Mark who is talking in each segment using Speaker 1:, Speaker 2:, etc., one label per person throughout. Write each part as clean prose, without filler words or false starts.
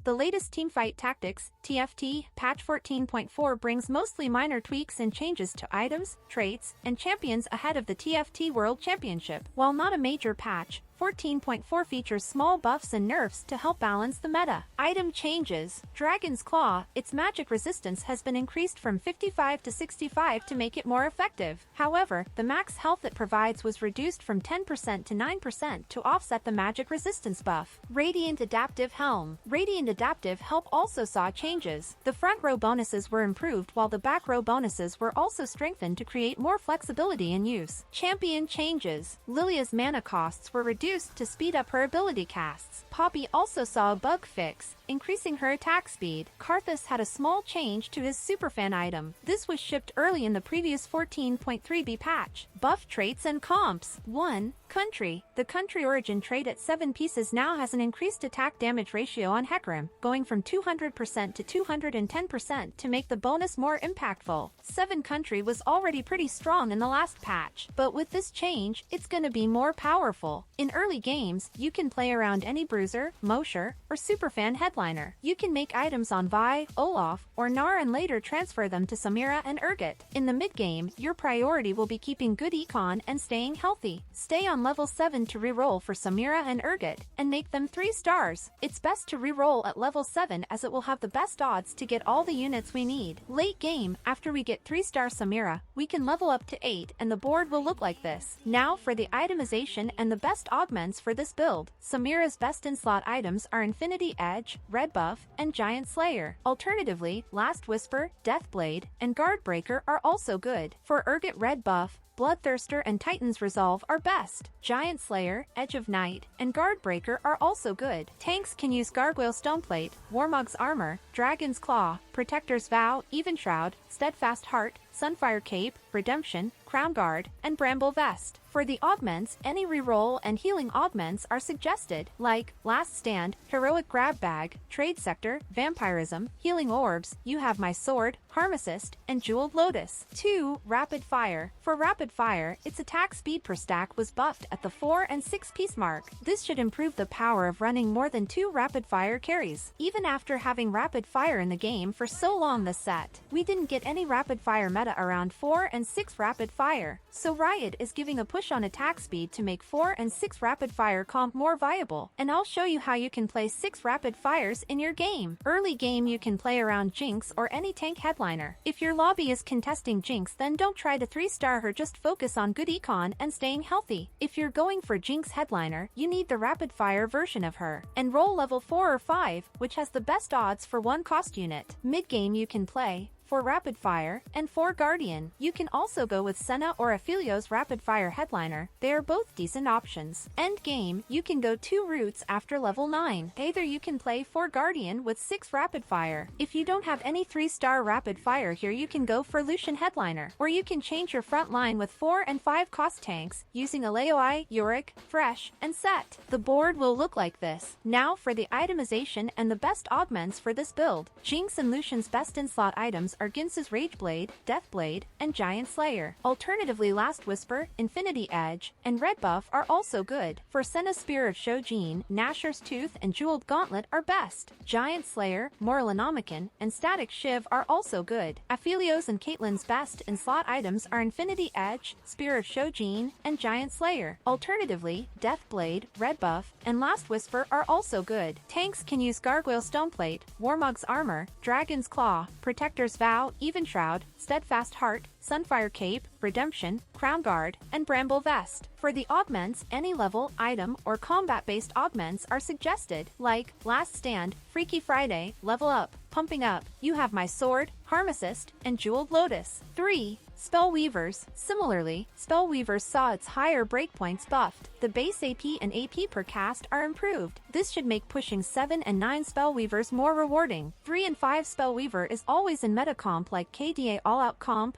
Speaker 1: The latest Teamfight Tactics, TFT, patch 14.4 brings mostly minor tweaks and changes to items, traits, and champions ahead of the TFT World Championship. While not a major patch, 14.4 features small buffs and nerfs to help balance the meta. Item changes. Dragon's Claw, its magic resistance has been increased from 55 to 65 to make it more effective. However, the max health it provides was reduced from 10% to 9% to offset the magic resistance buff. Radiant Adaptive Helm. Radiant Adaptive Helm also saw changes. The front row bonuses were improved while the back row bonuses were also strengthened to create more flexibility in use. Champion changes. Lilia's mana costs were reduced to speed up her ability casts. Poppy also saw a bug fix, increasing her attack speed. Karthus had a small change to his superfan item. This was shipped early in the previous 14.3b patch. Buff traits and comps. 1. Country. The country origin trait at 7 pieces now has an increased attack damage ratio on Hecarim, going from 200% to 210% to make the bonus more impactful. 7 country was already pretty strong in the last patch, but with this change, it's gonna be more powerful. In early games, you can play around any bruiser, Mosher, or superfan headliner. You can make items on Vi, Olaf, or Gnar and later transfer them to Samira and Urgot. In the mid-game, your priority will be keeping good econ and staying healthy. Stay on level 7 to reroll for Samira and Urgot, and make them 3 stars. It's best to reroll at level 7 as it will have the best odds to get all the units we need. Late game, after we get 3-star Samira, we can level up to 8 and the board will look like this. Now for the itemization and the best augments for this build. Samira's best in-slot items are Infinity Edge, Red Buff, and Giant Slayer. Alternatively, Last Whisper, Deathblade, and Guardbreaker are also good. For Urgot Red Buff, Bloodthirster and Titan's Resolve are best. Giant Slayer, Edge of Night, and Guardbreaker are also good. Tanks can use Gargoyle Stoneplate, Warmog's Armor, Dragon's Claw, Protector's Vow, Even Shroud, Steadfast Heart, Sunfire Cape, Redemption, Crown Guard, and Bramble Vest. For the augments, any reroll and healing augments are suggested, like Last Stand, Heroic Grab Bag, Trade Sector, Vampirism, Healing Orbs, You Have My Sword, Harm Assist, and Jeweled Lotus. 2. Rapid Fire. For Rapid Fire, its attack speed per stack was buffed at the 4 and 6 piece mark. This should improve the power of running more than 2 Rapid Fire carries. Even after having Rapid Fire in the game for so long this set, we didn't get any Rapid Fire meta around 4 and 6 Rapid Fire. So Riot is giving a push on attack speed to make 4 and 6 Rapid Fire comp more viable, and I'll show you how you can play 6 Rapid Fires in your game. Early game you can play around Jinx or any tank headliner. If your lobby is contesting Jinx, then don't try to 3-star her, just focus on good econ and staying healthy. If you're going for Jinx headliner, you need the Rapid Fire version of her, and roll level 4 or 5, which has the best odds for 1 cost unit. Mid-game you can play for Rapid Fire, and for Guardian. You can also go with Senna or Aphelios Rapid Fire Headliner. They are both decent options. End game, you can go 2 routes after level 9. Either you can play for Guardian with 6 Rapid Fire. If you don't have any 3-star Rapid Fire here, you can go for Lucian Headliner, or you can change your front line with 4 and 5 cost tanks using Aleoi, Yorick, Fresh, and Set. The board will look like this. Now for the itemization and the best augments for this build. Jinx and Lucian's best in-slot items are Ginz's Rageblade, Deathblade, and Giant Slayer. Alternatively, Last Whisper, Infinity Edge, and Red Buff are also good. For Senna's Spear of Shojin, Nashor's Tooth, and Jeweled Gauntlet are best. Giant Slayer, Moralanomicon, and Static Shiv are also good. Aphelios and Caitlyn's best in-slot items are Infinity Edge, Spear of Shojin, and Giant Slayer. Alternatively, Deathblade, Red Buff, and Last Whisper are also good. Tanks can use Gargoyle Stoneplate, Warmog's Armor, Dragon's Claw, Protector's Vow, Even Shroud, Steadfast Heart, Sunfire Cape, Redemption, Crown Guard, and Bramble Vest. For the augments, any level, item, or combat-based augments are suggested, like Last Stand, Freaky Friday, Level Up, Pumping Up, You Have My Sword, Harm Assist, and Jeweled Lotus. 3. Spellweavers. Similarly, Spellweavers saw its higher breakpoints buffed. The base AP and AP per cast are improved. This should make pushing 7 and 9 Spellweavers more rewarding. 3 and 5 Spellweaver is always in meta comp like KDA All-Out Comp,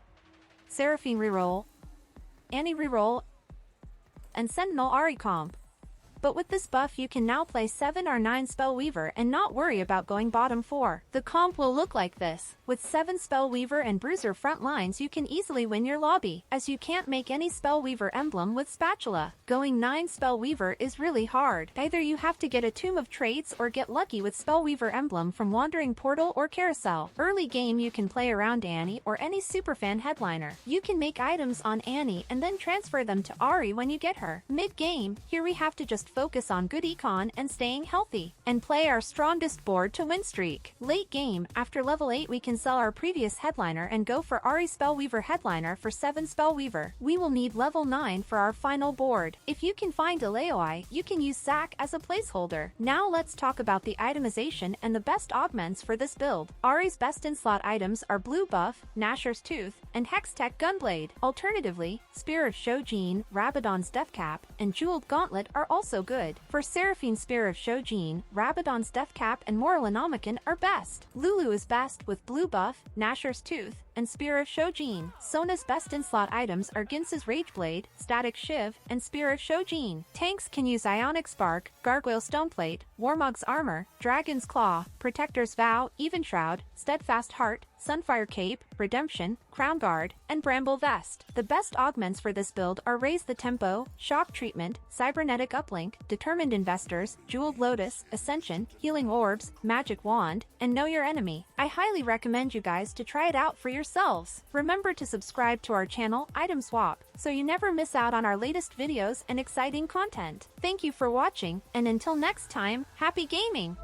Speaker 1: Seraphine Reroll, Annie Reroll, and Sentinel Ari comp. but with this buff you can now play 7 or 9 Spellweaver and not worry about going bottom 4. The comp will look like this. With 7 Spellweaver and Bruiser front lines you can easily win your lobby, as you can't make any Spellweaver emblem with Spatula. Going 9 Spellweaver is really hard. Either you have to get a Tomb of Traits or get lucky with Spellweaver emblem from Wandering Portal or Carousel. Early game you can play around Annie or any superfan headliner. You can make items on Annie and then transfer them to Ari when you get her. Mid-game, here we have to just focus on good econ and staying healthy, and play our strongest board to win streak. Late game, after level 8 we can sell our previous headliner and go for Ari Spellweaver headliner for 7 Spellweaver. We will need level 9 for our final board. If you can find a Leoi, you can use Zac as a placeholder. Now let's talk about the itemization and the best augments for this build. Ari's best in-slot items are Blue Buff, Nashor's Tooth, and Hextech Gunblade. Alternatively, Spear of Shojin, Rabadon's Deathcap, and Jeweled Gauntlet are also good. For Seraphine Spear of Shojin, Rabadon's Deathcap and Moralinomicon are best. Lulu is best with Blue Buff, Nashor's Tooth, and Spear of Shojin. Sona's best in-slot items are Ginsa's Rageblade, Static Shiv, and Spear of Shojin. Tanks can use Ionic Spark, Gargoyle Stoneplate, Warmog's Armor, Dragon's Claw, Protector's Vow, Even Shroud, Steadfast Heart, Sunfire Cape, Redemption, Crown Guard, and Bramble Vest. The best augments for this build are Raise the Tempo, Shock Treatment, Cybernetic Uplink, Determined Investors, Jeweled Lotus, Ascension, Healing Orbs, Magic Wand, and Know Your Enemy. I highly recommend you guys to try it out for yourselves. Remember to subscribe to our channel, Item Swap, so you never miss out on our latest videos and exciting content. Thank you for watching, and until next time, happy gaming!